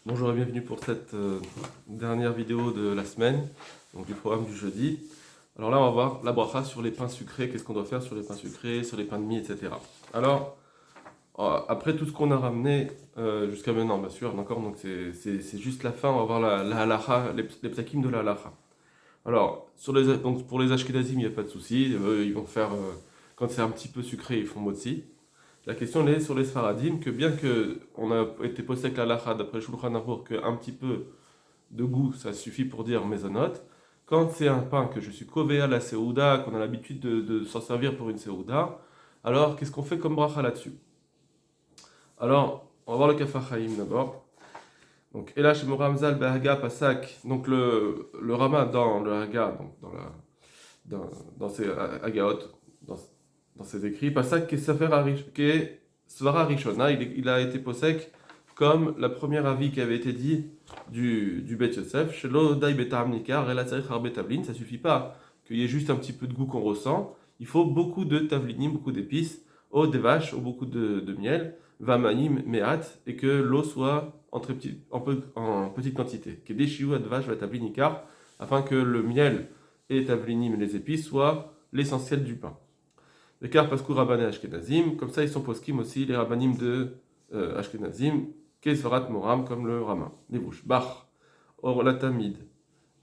Bonjour et bienvenue pour cette dernière vidéo de la semaine, donc du programme du jeudi. Alors là, on va voir la bracha sur les pains sucrés, qu'est-ce qu'on doit faire sur les pains sucrés, sur les pains de mie, etc. Alors, après tout ce qu'on a ramené jusqu'à maintenant, bien sûr, d'accord, donc c'est juste la fin, on va voir la halacha, les psakim de la halacha. Alors, donc pour les ashkenazim, il n'y a pas de souci, ils vont faire, quand c'est un petit peu sucré, ils font motzi. La question elle est sur les Sfaradim, que bien que on a été posé avec la halacha d'après Shulchan Aruch, qu'un petit peu de goût, ça suffit pour dire mezonot. Quand c'est un pain que je suis kové à la Seouda, qu'on a l'habitude de s'en servir pour une Seouda, alors qu'est-ce qu'on fait comme bracha là-dessus? Alors, on va voir le Kaf HaChaim d'abord. Donc, Elash Moramzal Behaga Pasak, donc le Rama dans le Haga, donc dans ses Hagaot, dans, dans ses écrits, Pasak ke Svara Rishona, il a été posek comme la première avis qui avait été dit du Bet Yosef, Shelo Dai Betam Nikar, Ela Tzarich Harbe Tavlin, ça suffit pas qu'il y ait juste un petit peu de goût qu'on ressent, il faut beaucoup de tavlinim, beaucoup d'épices, au des vaches, au beaucoup de miel, vamaim meat, et que l'eau soit en petite quantité. Que des chiou advash va tablinikar, afin que le miel et les tavlinim et les épices soient l'essentiel du pain. Les car paskou rabbané ashkenazim, comme ça ils sont poskim aussi les rabbanim de ashkenazim, kesvarat moram comme le ramin. Les bouches. Bach, or la tamid,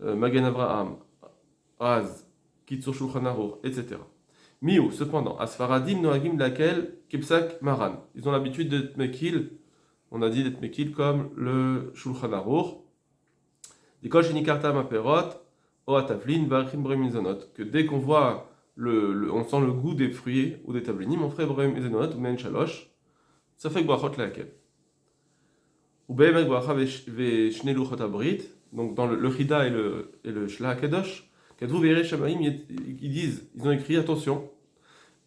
magen avraham, raz, kitsur shulchan aruch, etc. Miou, cependant, asfaradim noagim laquelle kepsak maran. Ils ont l'habitude d'être mekil, on a dit d'être mekil comme le shulchan aruch. Dikol shenikarta maperot, o atavlin, varchim bremizonot. Que dès qu'on voit on sent le goût des fruits ou des tablinim, on ferait bremizonot ou men shalosh. Ça fait brachot laquelle. Ou be'emet bracha ve'shne luchot abrit. Donc dans le Chida et le Shla Kadosh, Kadvu ve'yere shamaim, ils disent, ils ont écrit, attention,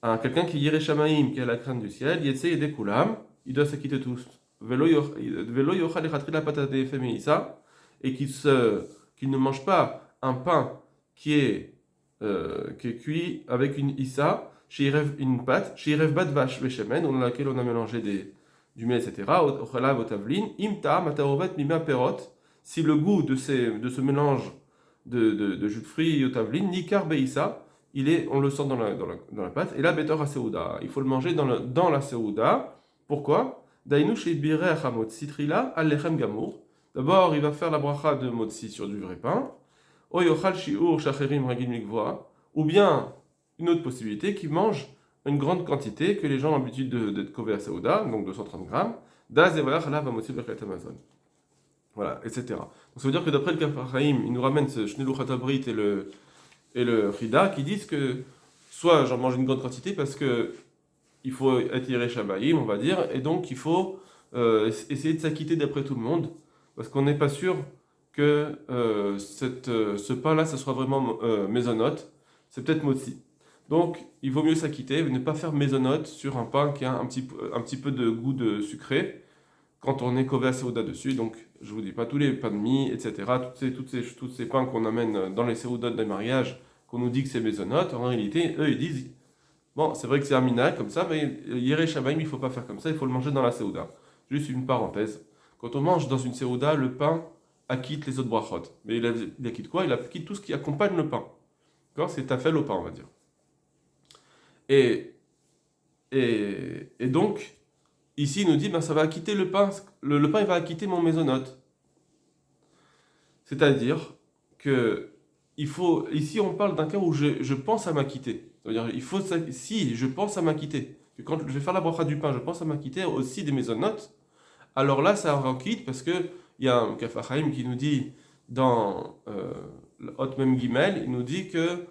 à quelqu'un qui yere shamaim, qui a la crainte du ciel, yetse yede kulam, il doit s'acquitter tous. Velo yochal echatri la patate femeisa, et qu'il ne mange pas un pain qui est cuit avec une issa, une pâte, shirev bat vache veshemen, dans laquelle on a mélangé du miel, etc. Ochalav otavlin, imta matarovet mima perot, si le goût de ce mélange de jus de fruits et otavlin, nikar beissa, on le sent dans la pâte, et là, betor à seouda. Il faut le manger dans la seouda. Pourquoi? Dainu shebireh hamot citrila al lechem gamour. D'abord, il va faire la bracha de motzi sur du vrai pain. O yochal shiur shacherim ragim likvoa. Ou bien, une autre possibilité, qui mange une grande quantité que les gens ont l'habitude d'être kové à seouda, donc 230 grammes. Daz evalach alav hamotzi berkat Amazon. Voilà, etc. Donc ça veut dire que d'après le Kaf HaChaim, il nous ramène ce Shnei Chabrit et le Chida qui disent que soit j'en mange une grande quantité parce que il faut être Yireh Shamayim, on va dire, et donc il faut essayer de s'acquitter d'après tout le monde, parce qu'on n'est pas sûr que ce pain-là, ça sera vraiment mésonote, c'est peut-être motzi. Donc il vaut mieux s'acquitter, ne pas faire mésonote sur un pain qui a un petit peu de goût de sucré, quand on est kové à Seouda dessus, donc je vous dis pas tous les pains de mie, etc., tous ces pains qu'on amène dans les Seoudot des mariages, qu'on nous dit que c'est mésonote, en réalité, eux ils disent, bon, c'est vrai que c'est un minag comme ça, mais Yere Shabaim, il faut pas faire comme ça, il faut le manger dans la Seouda. Juste une parenthèse, quand on mange dans une Seouda, le pain acquitte les autres brachot. Mais il acquitte quoi? Il acquitte tout ce qui accompagne le pain. D'accord? C'est tafel au pain, on va dire. Et, et donc, ici, il nous dit, ben, ça va acquitter le pain. Le pain, il va acquitter mon mésonote. C'est-à-dire que ici, on parle d'un cas où je pense à m'acquitter. C'est-à-dire, si je pense à m'acquitter, que quand je vais faire la bracha du pain, je pense à m'acquitter aussi des mésonotes, alors là, ça en quitte parce que il y a un Kaf HaChaim qui nous dit dans le Hot Mem Gimel, il nous dit que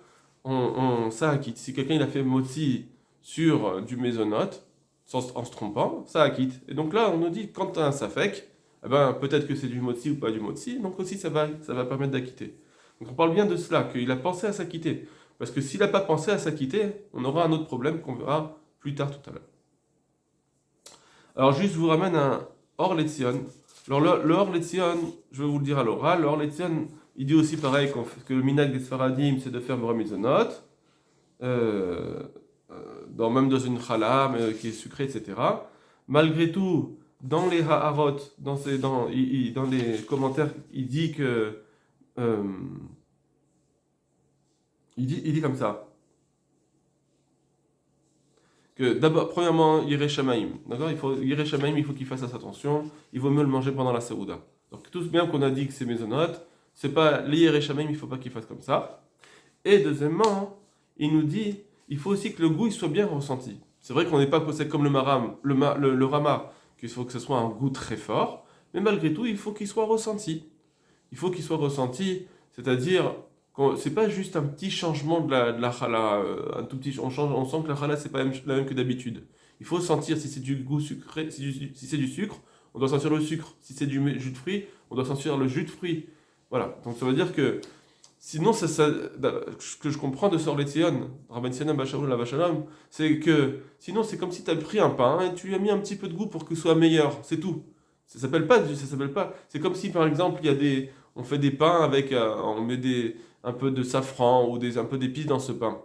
ça acquitte. Si quelqu'un il a fait motzi sur du mésonote, en se trompant, ça acquitte. Et donc là, on nous dit, quand tu as un safek, eh ben, peut-être que c'est du motzi ou pas du motzi, donc aussi ça va permettre d'acquitter. Donc on parle bien de cela, qu'il a pensé à s'acquitter. Parce que s'il n'a pas pensé à s'acquitter, on aura un autre problème qu'on verra plus tard tout à l'heure. Alors juste, je vous ramène un Or Letzion. Alors le Or Letzion, je vais vous le dire à l'oral, le Or Letzion, il dit aussi pareil que le minag des Sfaradim, c'est de faire Bromizonot, même dans une chala qui est sucrée, etc. Malgré tout, dans les Ha'arot, dans les commentaires, il dit que euh, il dit comme ça que d'abord, premièrement, Yireh Shamaim, d'accord? Yireh Shamaim, il faut qu'il fasse attention. Il vaut mieux le manger pendant la Seouda. Donc tout bien qu'on a dit que c'est mésonote, c'est pas les Yireh Shamaim, il faut pas qu'il fasse comme ça. Et deuxièmement, il nous dit, il faut aussi que le goût il soit bien ressenti. C'est vrai qu'on n'est pas possède comme le maram, le rama, qu'il faut que ce soit un goût très fort, mais malgré tout, il faut qu'il soit ressenti. Il faut qu'il soit ressenti, c'est-à-dire c'est pas juste un petit changement de la challah, un tout petit, on sent que la challah c'est pas la même que d'habitude. Il faut sentir si c'est du goût sucré, si c'est du sucre, on doit sentir le sucre. Si c'est du jus de fruits, on doit sentir le jus de fruits. Voilà, donc ça veut dire que sinon, ce que je comprends de Sor Lezion, Rabban Sianem Bachaoul la Vachalom, c'est que sinon c'est comme si tu as pris un pain et tu lui as mis un petit peu de goût pour qu'il soit meilleur, c'est tout. Ça s'appelle pas. C'est comme si par exemple on fait des pains avec, on met un peu de safran ou un peu d'épices dans ce pain.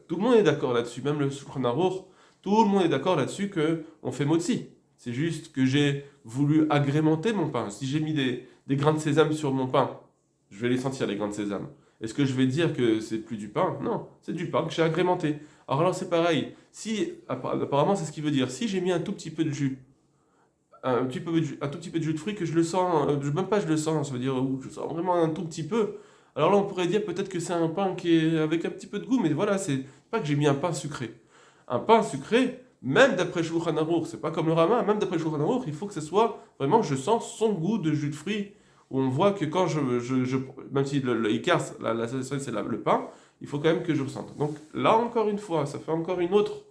Tout le monde est d'accord là-dessus, même le Shulchan Aruch, tout le monde est d'accord là-dessus que on fait motzi. C'est juste que j'ai voulu agrémenter mon pain. Si j'ai mis des grains de sésame sur mon pain, je vais les sentir, les grains de sésame. Est-ce que je vais dire que c'est plus du pain? Non, c'est du pain que j'ai agrémenté. Alors là, c'est pareil. Si, apparemment, c'est ce qu'il veut dire. Si j'ai mis un tout petit peu de jus, un tout petit peu de jus de fruits que je le sens, même pas je le sens, ça veut dire, je sens vraiment un tout petit peu. Alors là, on pourrait dire peut-être que c'est un pain qui est avec un petit peu de goût, mais voilà, c'est pas que j'ai mis un pain sucré. Un pain sucré, même d'après Shulchan Aruch, c'est pas comme le Rama, même d'après Shulchan Aruch, il faut que ce soit vraiment, je sens son goût de jus de fruits, où on voit que quand même si le Ikar, c'est le pain, il faut quand même que je ressente. Donc là, encore une fois, ça fait encore une autre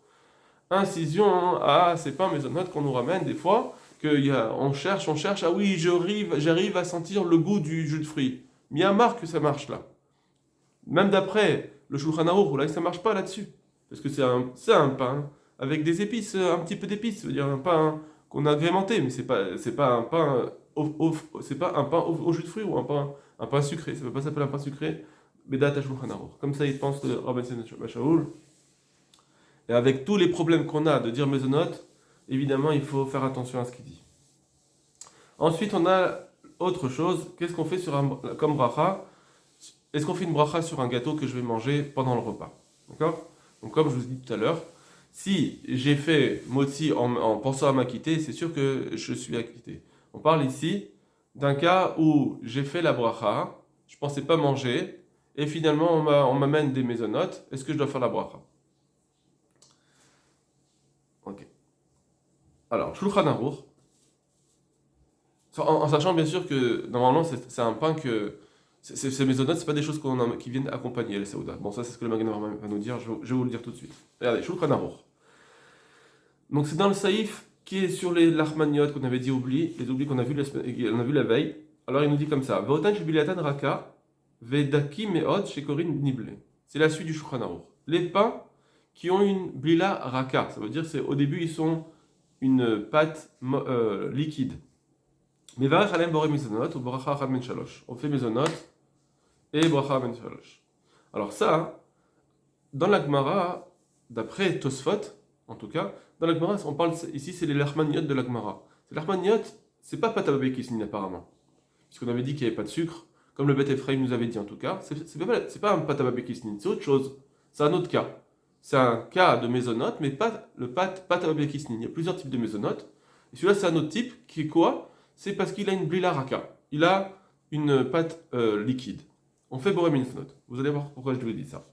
incision à ces pains maisonnotes qu'on nous ramène des fois, on cherche, ah oui, j'arrive à sentir le goût du jus de fruits. Mais il y a marre que ça marche là. Même d'après le Shulchan Aruch, là, ça marche pas là-dessus. Parce que c'est un pain avec des épices, un petit peu d'épices, c'est-à-dire un pain qu'on a agrémenté, mais c'est pas un pain c'est pas un pain au jus de fruits ou un pain sucré. Ça ne peut pas s'appeler un pain sucré, Bedat Shulchan Aruch. Comme ça, il pense le Rabban Shaul. Et avec tous les problèmes qu'on a de dire mésonote, évidemment, il faut faire attention à ce qu'il dit. Ensuite, on a autre chose. Qu'est-ce qu'on fait comme bracha? Est-ce qu'on fait une bracha sur un gâteau que je vais manger pendant le repas? D'accord? Donc, comme je vous ai dit tout à l'heure, si j'ai fait motzi en pensant à m'acquitter, c'est sûr que je suis acquitté. On parle ici d'un cas où j'ai fait la bracha, je ne pensais pas manger, et finalement on m'amène des mésonotes. Est-ce que je dois faire la bracha? Ok. Alors, Shulchan Aruch, en sachant bien sûr que normalement c'est un pain que ces mésonotes, c'est pas des choses qui viennent accompagner les Saouda. Bon, ça c'est ce que le Magen va nous dire, je vais vous le dire tout de suite. Regardez, Shulchan Aruch. Donc c'est dans le saïf qui est sur les larmaniotes qu'on avait dit les oublis qu'on a vu la veille. Alors il nous dit comme ça, Vaotan shebilatan raka, vedaki meod shekorin nible. C'est la suite du Shulchan Aruch. Les pains qui ont une blila raka, ça veut dire c'est au début ils sont une pâte liquide. Mais varech alem boré mezonot ou bracha achad men shalosh. On fait mezonot et bracha men shalosh. Alors ça, dans la Gemara, d'après Tosfot, en tout cas, dans la Gemara, on parle ici, c'est les larmaniotes de la Gemara. Ces larmaniotes, c'est pas pâte à babékisnine apparemment, puisqu'on avait dit qu'il n'y avait pas de sucre, comme le Bet Ephraim nous avait dit en tout cas. C'est pas un pâte à babékisnine, c'est autre chose. C'est un autre cas. C'est un cas de mésonote, mais pas le pâte à babékisnine. Il y a plusieurs types de mésonotes. Et celui-là, c'est un autre type qui est quoi? C'est parce qu'il a une blila raka. Il a une pâte liquide. On fait boré mitzvot. Vous allez voir pourquoi je vous dis ça.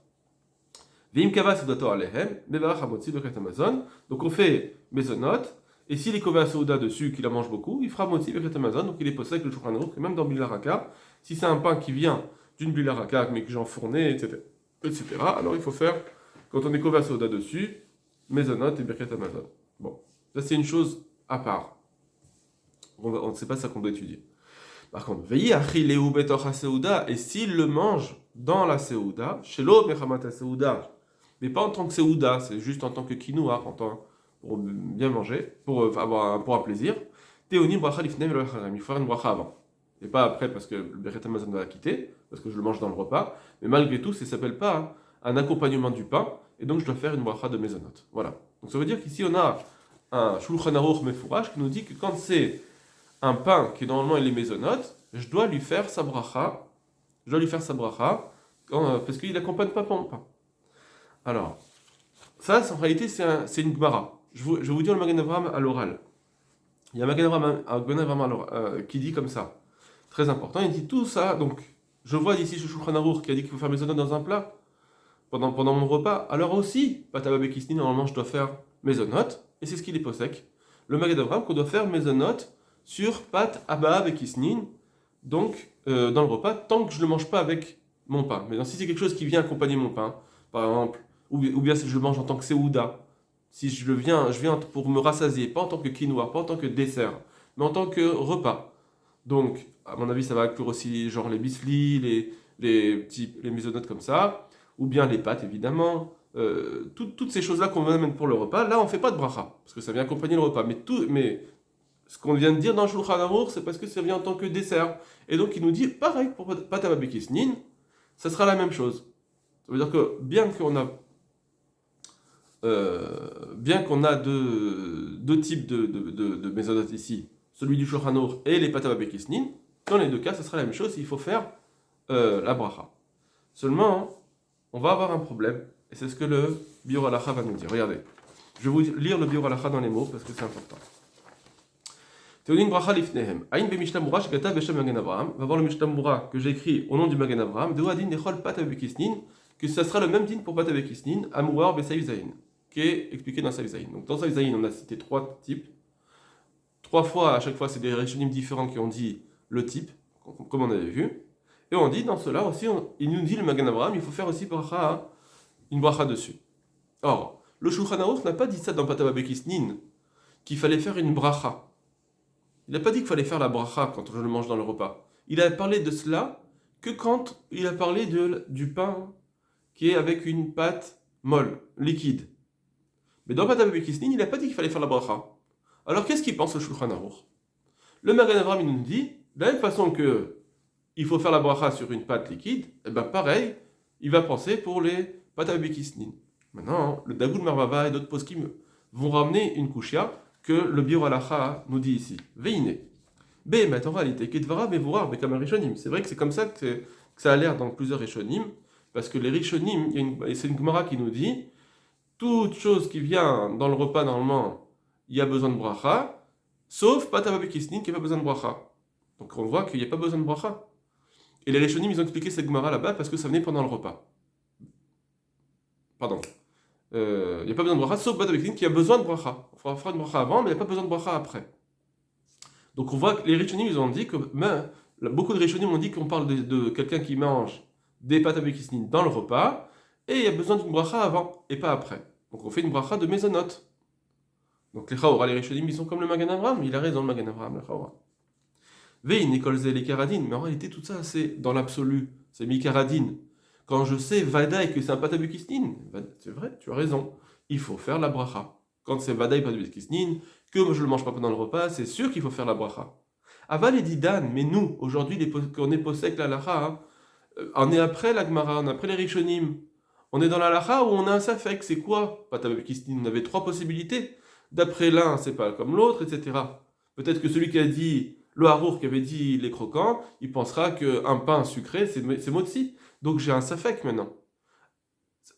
Donc on fait mezonot, et s'il est kova souda dessus, qu'il en mange beaucoup, il fera motzi avec Amazon, donc il est possède avec le Shulchan Aruch, et même dans Bilaraka, si c'est un pain qui vient d'une Bilaraka, mais que j'ai enfourné, etc., alors il faut faire, quand on est kova souda dessus, mezonot et Birkat Amazon. Bon, ça c'est une chose à part. On ne sait pas ça qu'on doit étudier. Par contre, veillez à chileu betoch ha-seuda, et s'il le mange dans la seuda, shelo mechamat ha-seuda, mais pas en tant que seuda, c'est juste en tant que quinoa, pour bien manger, pour un plaisir. Théoni bracha lifnei velo hacharim, il faut faire une bracha avant. Et pas après, parce que le Birkat Hamazon va la quitter, parce que je le mange dans le repas, mais malgré tout, ça ne s'appelle pas un accompagnement du pain, et donc je dois faire une bracha de mésonote. Voilà. Donc ça veut dire qu'ici on a un Shulchan Aruch Mefourash qui nous dit que quand c'est un pain qui normalement il est mésonote, je dois lui faire sa bracha. Parce qu'il n'accompagne pas mon pain. Alors, ça, en réalité, c'est une Gemara. Je vais vous dire le Magen Avraham à l'oral. Il y a un Magen Avraham qui dit comme ça. Très important, il dit tout ça. Donc, je vois d'ici ce Shulchan Aruch qui a dit qu'il faut faire mésonote dans un plat pendant mon repas. Alors aussi, Pataba Bekisnin, normalement, je dois faire mésonote. Et c'est ce qu'il est posek. Le Magen Avraham qu'on doit faire mésonote sur Pat Abba Bekisnin, donc dans le repas, tant que je ne le mange pas avec mon pain. Mais si c'est quelque chose qui vient accompagner mon pain, par exemple, ou bien si je le mange en tant que seouda, si je viens pour me rassasier, pas en tant que quinoa, pas en tant que dessert, mais en tant que repas. Donc, à mon avis, ça va inclure aussi genre les bislis, les mésonotes comme ça, ou bien les pâtes évidemment, toutes ces choses-là qu'on amène pour le repas. Là, on ne fait pas de bracha, parce que ça vient accompagner le repas. Mais ce qu'on vient de dire dans le Shulchan Aruch, c'est parce que ça vient en tant que dessert. Et donc, il nous dit, pareil, pour Pataba Bekisnin, ça sera la même chose. Ça veut dire que bien qu'on a deux types de mésonotes ici, celui du Shulchan Aruch et les Pataba Bekisnin, dans les deux cas, ça sera la même chose, il faut faire la bracha. Seulement, on va avoir un problème, et c'est ce que le Biur Halacha va nous dire. Regardez, je vais vous lire le Biur Halacha dans les mots, parce que c'est important. Théodine bracha lifnehem. Aïn be Mishnah Mura shekatav beshem Magen Avraham. Va voir le Mishnah Mura que j'ai écrit au nom du Magen Avraham. De adin nechol Pataba Bekisnin, que ça sera le même din pour Pataba Bekisnin, Amouar beSaïf Zayin, qui est expliqué dans Saïf Zayin. Donc dans Saïf Zayin, on a cité 3 types. 3 fois, à chaque fois, c'est des rishonim différents qui ont dit le type, comme on avait vu. Et on dit, dans cela aussi, il nous dit le Magen Avraham, il faut faire aussi une bracha dessus. Or, le Shulchan Aruch n'a pas dit ça dans Pataba Bekisnin, qu'il fallait faire une bracha. Il n'a pas dit qu'il fallait faire la bracha quand je le mange dans le repas. Il a parlé de cela que quand il a parlé du pain qui est avec une pâte molle, liquide. Mais dans Pataba Bekisnin, il n'a pas dit qu'il fallait faire la bracha. Alors qu'est-ce qu'il pense le Shulchan Aruch? Le Magen Avraham il nous dit, de la même façon que il faut faire la bracha sur une pâte liquide, et bien pareil, il va penser pour les Pataba Bekisnin. Maintenant, le Dagoud Marvava et d'autres poskim vont ramener une kushia que le Biur Halacha nous dit ici. Veine. Mais en réalité, Kedvara Mevorar Bekam Rishonim. C'est vrai que c'est comme ça que ça a l'air dans plusieurs Rishonim, parce que les Rishonim, c'est une Gemara qui nous dit, toute chose qui vient dans le repas normalement, il y a besoin de bracha, sauf Pataba Bekisnin qui n'a pas besoin de bracha. Donc on voit qu'il n'y a pas besoin de bracha. Et les Rishonim, ils ont expliqué cette Gemara là-bas parce que ça venait pendant le repas. Pardon. Il n'y a pas besoin de bracha, sauf Pataba Bekisnin qui a besoin de bracha. On fera une bracha avant, mais il n'y a pas besoin de bracha après. Donc on voit que les Rishonim, ils ont dit que beaucoup de Rishonim ont dit qu'on parle de quelqu'un qui mange des Pataba Bekisnin dans le repas, et il y a besoin d'une bracha avant, et pas après. Donc on fait une bracha de mésonote. Donc les Chaora, les Rishonim, ils sont comme le Magen Avraham, il a raison le Magen Avraham, le Chaora. Veille, Nicole Zé, les Karadines, mais en réalité tout ça c'est dans l'absolu, c'est mi-Karadine. Quand je sais Vadaï que c'est un Pataba Bekisnin, c'est vrai, tu as raison, il faut faire la bracha. Quand c'est Vadaï Pataba Bekisnin, que je ne le mange pas pendant le repas, c'est sûr qu'il faut faire la bracha. Aval et Didan, mais nous, aujourd'hui, on est posek la lacha, on est après la Gemara, on est après les Rishonim, on est dans la lacha où on a un safek, c'est quoi Pataba Bekisnin? On avait 3 possibilités. D'après l'un, c'est pas comme l'autre, etc. Peut-être que celui qui a dit, le Harour qui avait dit les croquants, il pensera qu'un pain sucré, c'est motzi. Donc j'ai un safek maintenant.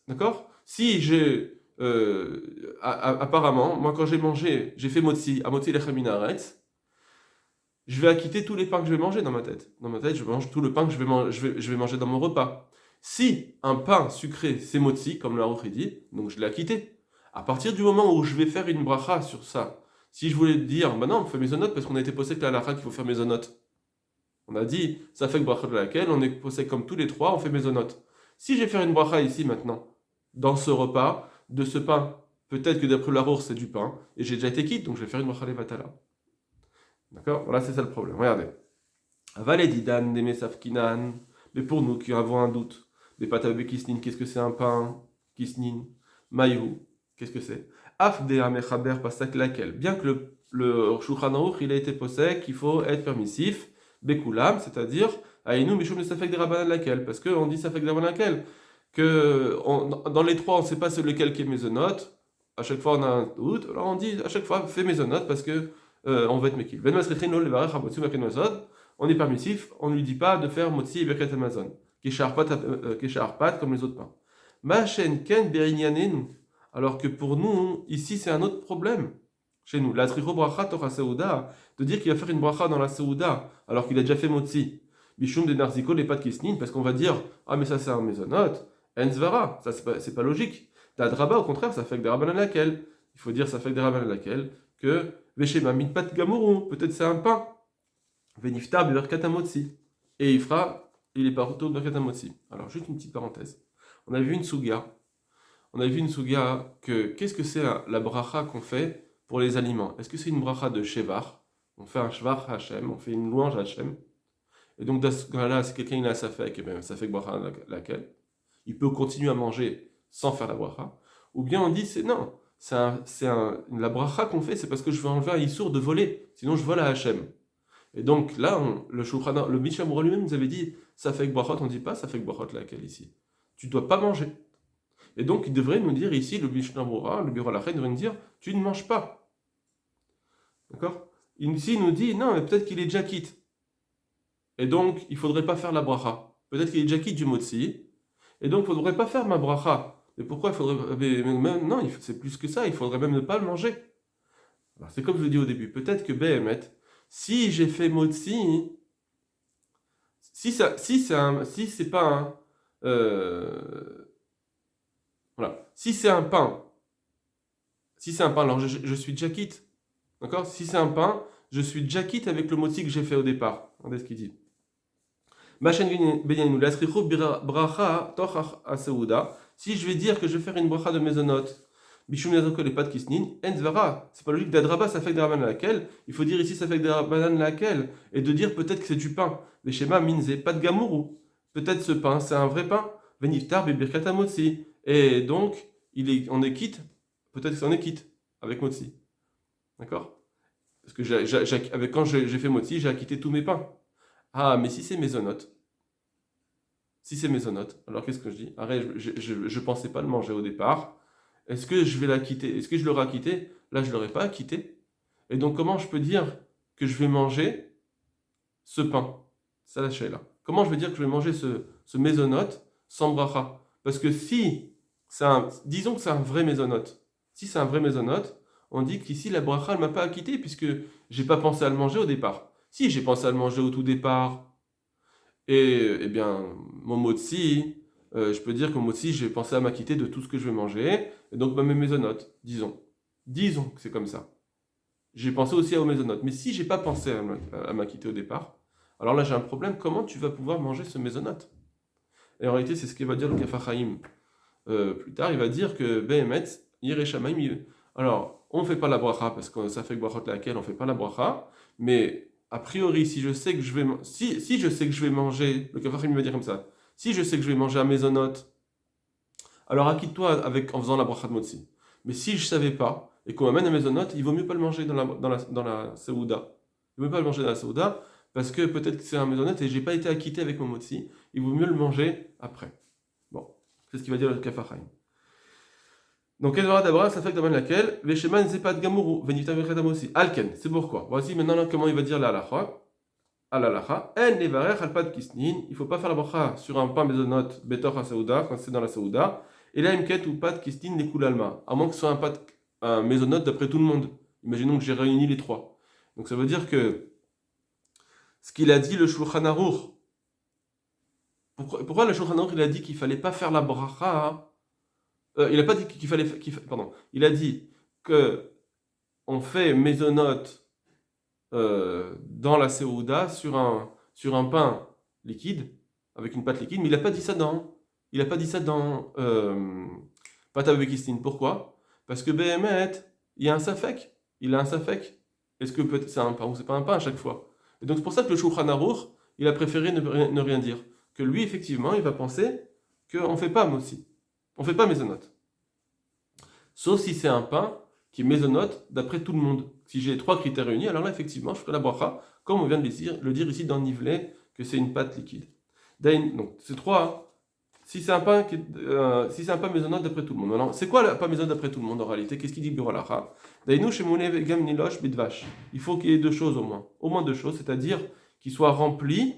D'accord? Si j'ai... apparemment, moi quand j'ai fait motzi, à motzi lechem minaretz, je vais acquitter tous les pains que je vais manger dans ma tête. Dans ma tête, je mange tout le pain que je vais manger dans mon repas. Si un pain sucré, c'est motzi, comme le Harour dit, donc je l'ai acquitté. À partir du moment où je vais faire une bracha sur ça, si je voulais dire, bah non, on fait mésonote parce qu'on a été posé que la halakha qu'il faut faire mésonote. On a dit, ça fait que bracha de laquelle on est posé comme tous les 3, on fait mésonote. Si je vais faire une bracha ici maintenant, dans ce repas, de ce pain, peut-être que d'après l'arour c'est du pain, et j'ai déjà été quitte, donc je vais faire une bracha levatala. D'accord? Voilà, c'est ça le problème. Regardez. Avalé didan des mesafkinan, mais pour nous qui avons un doute, des patabe kisnin, qu'est-ce que c'est un pain? Kisnin, maïhu. Qu'est-ce que c'est? Afdea mechaber pasak laquelle. Bien que le Shulchan Aruch il a été posé qu'il faut être permissif, bekulam, c'est-à-dire aïnou mishum le safek des rabbanan laquelle, parce qu'on dit safek des rabbanan laquelle, que dans les 3 on ne sait pas lequel qui est mésonote, à chaque fois on a un doute, alors on dit à chaque fois fais mezonot parce que on va être mekil. On est permissif, on ne lui dit pas de faire motzi et birkat amazon, kesharpat comme les autres pains. Machen ken berinyanenu, alors que pour nous, ici c'est un autre problème. Chez nous, la tricho bracha torah seuda, de dire qu'il va faire une bracha dans la seuda, alors qu'il a déjà fait motzi. Bishum de narziko les pat kisnin, parce qu'on va dire ah mais ça c'est un mezonot, enzvara, ça c'est pas logique. D'adraba, au contraire, ça fait que des rabbanan laquelle. Il faut dire ça fait que des rabbanan laquelle que veshema min pat gamuru, peut-être c'est un pain. Veniftar biberkat amotzi. Et il est partout biberkat amotzi. Alors juste une petite parenthèse. On a vu une souga. Que qu'est-ce que c'est la bracha qu'on fait pour les aliments? Est-ce que c'est une bracha de shevar? On fait un shevar Hachem, on fait une louange à Hachem. Et donc dans ce cas-là, si quelqu'un il a un safek, ça fait que bracha laquelle il peut continuer à manger sans faire la bracha. Ou bien on dit non, la bracha qu'on fait, c'est parce que je veux enlever un issour de voler, sinon je vole à Hachem. Et donc là, le Mishnah Berurah lui-même nous avait dit ça fait que brachot, on ne dit pas ça fait que brachot laquelle ici. Tu ne dois pas manger. Et donc il devrait nous dire ici, le Mishnah Berurah, le Biur HaLacha, devrait nous dire tu ne manges pas. D'accord? Ici il nous dit non, mais peut-être qu'il est déjà quitte. Et donc il ne faudrait pas faire la bracha. Peut-être qu'il est déjà quitte du motzi. Et donc il ne faudrait pas faire ma bracha. Mais pourquoi il faudrait. Non, c'est plus que ça, il faudrait même ne pas le manger. Alors, c'est comme je le dis au début, peut-être que Behemet, si j'ai fait motzi, si c'est pas un. Voilà. Si c'est un pain, alors je suis déjà quitte. D'accord? Si c'est un pain, je suis déjà quitte avec le motzi que j'ai fait au départ. Regardez ce qu'il dit. Si je vais dire que je vais faire une bracha de mezonot, bishum yazoko les pat kisnin, enzvara, c'est pas logique, d'adraba ça fait que des rabanan laquelle, il faut dire ici ça fait que des rabanan laquelle, et de dire peut-être que c'est du pain, les schémas minze, pas de gamourou, peut-être ce pain c'est un vrai pain, veniftar bebirkat amotzi, et donc on est quitte, peut-être que c'est on est quitte avec motzi, d'accord? Parce que quand j'ai fait motzi, j'ai acquitté tous mes pains. Ah, mais si c'est mezonot, alors qu'est-ce que je dis? Arrête, je pensais pas le manger au départ. Est-ce que je vais l'acquitter? Est-ce que je l'aurai acquitté? Là, je l'aurais pas acquitté. Et donc, comment je peux dire que je vais manger ce pain? Ça, la là. Comment je vais dire que je vais manger ce mésonote sans bracha? Parce que disons que c'est un vrai mésonote. Si c'est un vrai mésonote, on dit qu'ici, la bracha, elle m'a pas acquitté puisque j'ai pas pensé à le manger au départ. Si j'ai pensé à le manger au tout départ, et eh bien, mon motzi, je peux dire que mon motzi, j'ai pensé à m'acquitter de tout ce que je vais manger, et donc mes mésonotes, disons. Disons que c'est comme ça. J'ai pensé aussi aux mésonotes. Mais si j'ai pas pensé à m'acquitter au départ, alors là j'ai un problème, comment tu vas pouvoir manger ce mésonote? Et en réalité, c'est ce qu'il va dire le Kaf HaChaim. Plus tard, il va dire que Behemet, Yireshamaim, alors, on ne fait pas la bracha, parce que ça fait que brachot laquelle on ne fait pas la bracha, mais a priori, si je sais que je vais manger, le Kaf HaChaim va dire comme ça, si je sais que je vais manger à mésonote, alors acquitte-toi en faisant la bracha de motzi. Mais si je ne savais pas, et qu'on m'amène à mésonote, il vaut mieux pas le manger dans la Seouda. Il vaut mieux pas le manger dans la Seouda, parce que peut-être que c'est un mésonote et j'ai pas été acquitté avec mon motzi, il vaut mieux le manger après. Bon, c'est ce qu'il va dire le Kaf HaChaim. Donc, Edvara d'Abra, ça fait que dans laquelle, Vesheman Zepat Gamuru, Venita Vechadam aussi. Alken, c'est pourquoi. Voici maintenant comment il va dire la halacha. À la halacha, En Levarech Alpad Kisnin, il ne faut pas faire la bracha sur un pain mésonote, Betor HaSaouda, quand c'est dans la Saouda, et là, Imket ou Pat Kisnin, les Koulalma, à moins que ce soit un mésonote d'après tout le monde. Imaginons que j'ai réuni les trois. Donc, ça veut dire que ce qu'il a dit, le Shulchan Aruch, pourquoi le Shulchan Aruch il a dit qu'il ne fallait pas faire la bracha? Il n'a pas dit qu'il fallait. Pardon. Il a dit que on fait mésonote dans la Seouda sur un pain liquide, avec une pâte liquide, mais il n'a pas dit ça dans. Il n'a pas dit ça dans pâte à bekistine. Pourquoi? Parce que Behemet, il y a un safek. Il a un safek. Est-ce que c'est un pain ou c'est pas un pain à chaque fois? Et donc c'est pour ça que le Shulchan Aruch, il a préféré ne rien dire. Que lui, effectivement, il va penser qu'on ne fait pas motzi. On ne fait pas mésonote. Sauf si c'est un pain qui est mésonote d'après tout le monde. Si j'ai les trois critères réunis, alors là, effectivement, je ferai la bracha, comme on vient de le dire ici dans le nivelet, que c'est une pâte liquide. Donc, ces trois si c'est un pain si c'est un pain maisonnot d'après tout le monde. Alors, c'est quoi le pain maisonnot d'après tout le monde en réalité? Qu'est-ce qu'il dit Birolacha? Dainu shemoune vegam nilosh bidvash. Il faut qu'il y ait deux choses au moins deux choses, c'est-à-dire qu'il soit rempli,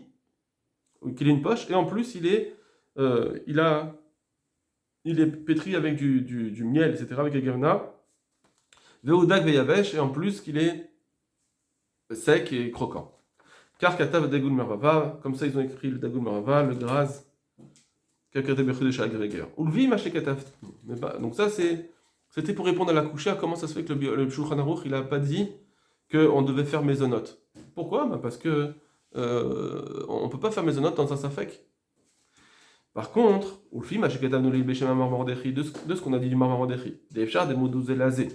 qu'il ait une poche, et en plus il est pétri avec du miel, etc., avec agavna, veudak veyavesh, et en plus qu'il est sec et croquant. Car katav dagoul mervava, comme ça ils ont écrit le dagoul mervava, le graz, kakate bechudé shagreger. Ulvi maché katav. Donc ça c'était pour répondre à la coucha, comment ça se fait que le Shulchan Aruch il a pas dit qu'on devait faire mésonote. Pourquoi? Parce que on peut pas faire mésonote dans un safek. Par contre, Ulfi maché katav nous libéché ma marmordechi, de ce qu'on a dit du marmordechi, des chars des mots zelazé,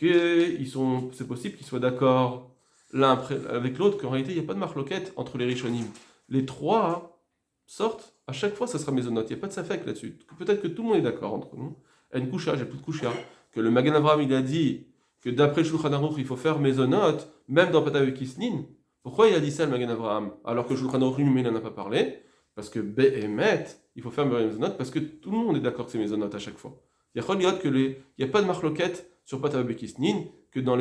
c'est possible qu'ils soient d'accord l'un avec l'autre, qu'en réalité, il n'y a pas de marloquette entre les rishonim. Les trois sortent, à chaque fois, ça sera mésonote. Il n'y a pas de safek là-dessus. Peut-être que tout le monde est d'accord entre nous. En coucha, j'ai plus de coucha. Que le Magen Avraham, il a dit que d'après le Shulchan Aruch, il faut faire mésonote, même dans Patavekisnin. Pourquoi il a dit ça, le Magen Avraham, alors que le Shulchan Aruch lui-même, il n'en a pas parlé? Parce que Be'emet, il faut faire mésonote, parce que tout le monde est d'accord que c'est mésonote à chaque fois. Il n'y a pas de marloquette sur Patavekisnin, que dans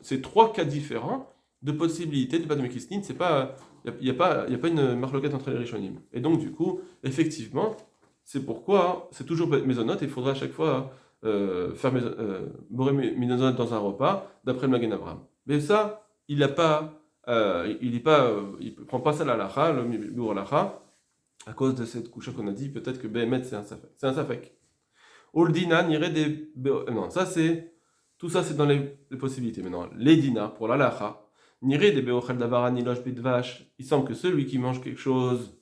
ces trois cas différents, de possibilités de Patavekisnin, il n'y a pas une marloquette entre les rishonim. Et donc, du coup, effectivement, c'est pourquoi c'est toujours mésonote, et il faudra à chaque fois faire mésonote dans un repas, d'après le Magen Avraham. Mais ça, il prend pas ça à la lacha, le Biur lacha, à cause de cette couche qu'on a dit, peut-être que Behemet c'est un safek. Oldina n'irait des. Non, tout ça c'est dans les possibilités. Maintenant, les dina, pour la lacha, n'irait des beochel davara nilosh bidvash. Il semble que celui qui mange quelque chose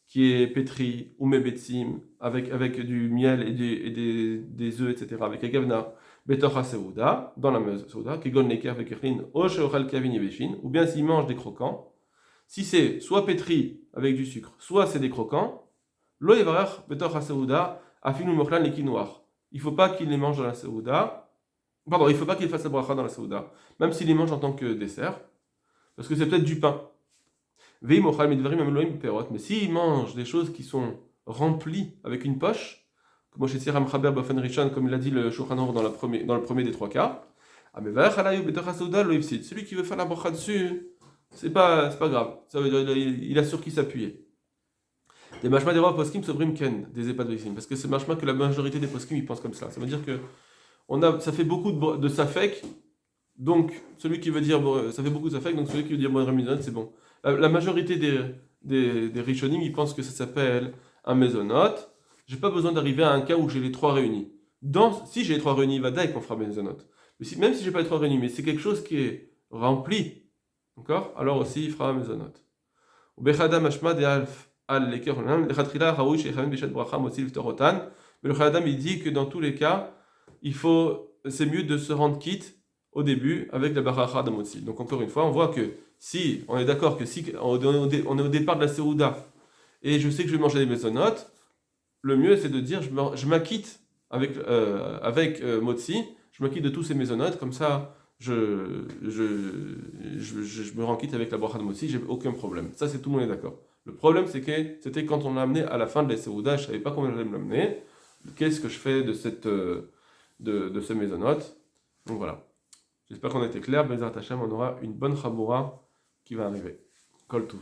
qui est pétri, ou mebetsim, avec du miel et des œufs, etc., avec agavna, betocha seuda, dans la meuse seuda, kegon leker vekechlin, osh ochel kavin yeveshin, ou bien s'il mange des croquants, si c'est soit pétri avec du sucre, soit c'est des croquants, lo yevarach betocha seuda, afinu mochlan leki noir. Il ne faut pas qu'il les mange dans la seuda, pardon, il ne faut pas qu'il fasse la bracha dans la seuda, même s'il les mange en tant que dessert, parce que c'est peut-être du pain. Mais s'il mange des choses qui sont remplies avec une poche, comme il l'a dit le Shulchan Aruch dans le premier des trois cas, celui qui veut faire la bracha dessus, c'est pas grave. Ça veut dire il a sur qui s'appuyer. Des mashma des rois poskim sobrim ken, des épades de parce que c'est mashma que la majorité des poskim ils pensent comme ça. Ça veut dire que ça fait beaucoup de safek, donc celui qui veut dire ça fait beaucoup de safek, donc celui qui veut dire bon remisonne, c'est bon. La majorité des rishonim ils pensent que ça s'appelle un mésonote. J'ai pas besoin d'arriver à un cas où j'ai les trois réunis. Si j'ai les trois réunis, va qu'on fera mésonote. Mais même si j'ai pas les trois réunis, mais c'est quelque chose qui est rempli, d'accord? Alors aussi il fera mésonote. Ou bechada mashma de alf. Mais le Khadam il dit que dans tous les cas, c'est mieux de se rendre quitte au début avec la baracha de Motzi. Donc encore une fois, on voit que si on est d'accord que si on est au départ de la Seouda et je sais que je vais manger des mésonotes, le mieux c'est de dire je m'acquitte avec Motzi, je m'acquitte de tous ces mésonotes, comme ça je me rends quitte avec la baracha de Motzi, j'ai aucun problème. Ça c'est tout le monde est d'accord. Le problème, c'était quand on l'a amené à la fin de la Seouda, je ne savais pas comment j'allais me l'amener. Qu'est-ce que je fais de ce mésonote? Donc voilà. J'espère qu'on a été clair. Bezrat Hashem, on aura une bonne chaboura qui va arriver. Kol Touv.